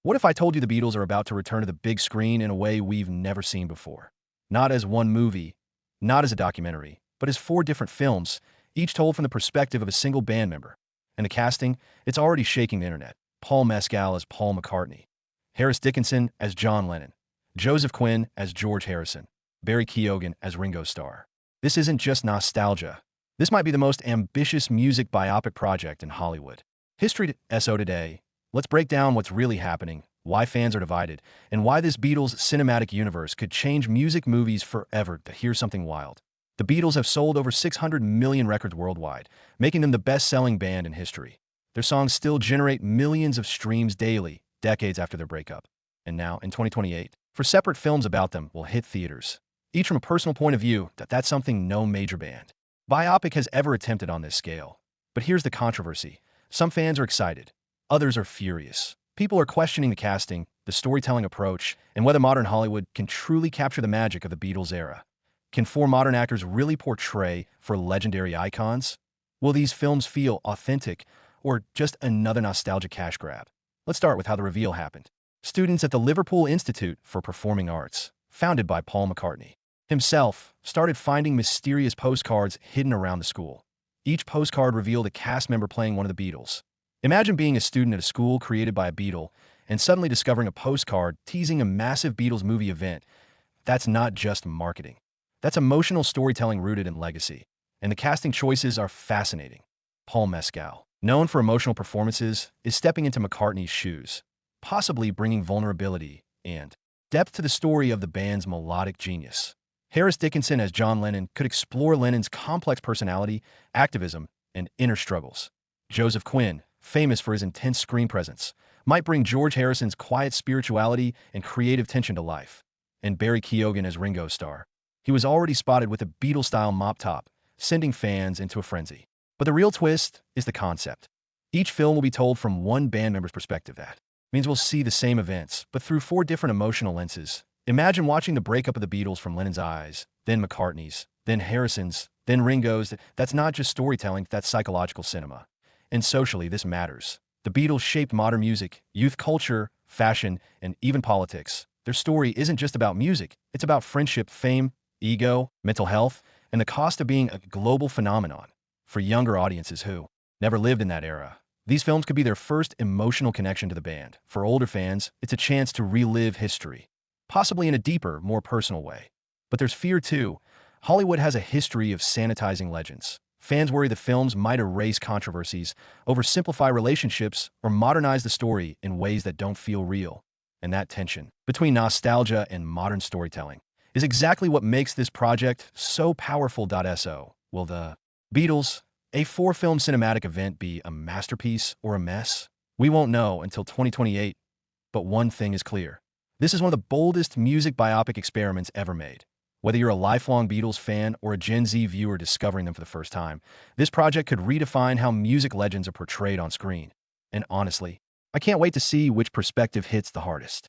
What if I told you the Beatles are about to return to the big screen in a way we've never seen before? Not as one movie, not as a documentary, but as four different films, each told from the perspective of a single band member. And the casting, it's already shaking the internet. Paul Mescal as Paul McCartney, Harris Dickinson as John Lennon, Joseph Quinn as George Harrison, Barry Keoghan as Ringo Starr. This isn't just nostalgia. This might be the most ambitious music biopic project in Hollywood. History SO today. Let's break down what's really happening, why fans are divided, and why this Beatles cinematic universe could change music movies forever. To hear something wild. The Beatles have sold over 600 million records worldwide, making them the best-selling band in history. Their songs still generate millions of streams daily, decades after their breakup. And now, in 2028, four separate films about them will hit theaters. Each from a personal point of view, that's something no major biopic has ever attempted on this scale. But here's the controversy. Some fans are excited. Others are furious. People are questioning the casting, the storytelling approach, and whether modern Hollywood can truly capture the magic of the Beatles era. Can four modern actors really portray four legendary icons? Will these films feel authentic, or just another nostalgic cash grab? Let's start with how the reveal happened. Students at the Liverpool Institute for Performing Arts, founded by Paul McCartney himself, started finding mysterious postcards hidden around the school. Each postcard revealed a cast member playing one of the Beatles. Imagine being a student at a school created by a Beatle and suddenly discovering a postcard teasing a massive Beatles movie event. That's not just marketing. That's emotional storytelling rooted in legacy. And the casting choices are fascinating. Paul Mescal, known for emotional performances, is stepping into McCartney's shoes, possibly bringing vulnerability and depth to the story of the band's melodic genius. Harris Dickinson as John Lennon could explore Lennon's complex personality, activism, and inner struggles. Joseph Quinn, famous for his intense screen presence, might bring George Harrison's quiet spirituality and creative tension to life. And Barry Keoghan as Ringo Starr. He was already spotted with a Beatles-style mop top, sending fans into a frenzy. But the real twist is the concept. Each film will be told from one band member's perspective. That means we'll see the same events, but through four different emotional lenses. Imagine watching the breakup of the Beatles from Lennon's eyes, then McCartney's, then Harrison's, then Ringo's. That's not just storytelling, that's psychological cinema. And socially, this matters. The Beatles shaped modern music, youth culture, fashion, and even politics. Their story isn't just about music, it's about friendship, fame, ego, mental health, and the cost of being a global phenomenon. For younger audiences who never lived in that era, these films could be their first emotional connection to the band. For older fans, it's a chance to relive history, possibly in a deeper, more personal way. But there's fear too. Hollywood has a history of sanitizing legends. Fans worry the films might erase controversies, oversimplify relationships, or modernize the story in ways that don't feel real. And that tension between nostalgia and modern storytelling is exactly what makes this project so powerful. So, will the Beatles, a four-film cinematic event, be a masterpiece or a mess? We won't know until 2028, but one thing is clear. This is one of the boldest music biopic experiments ever made. Whether you're a lifelong Beatles fan or a Gen Z viewer discovering them for the first time, this project could redefine how music legends are portrayed on screen. And honestly, I can't wait to see which perspective hits the hardest.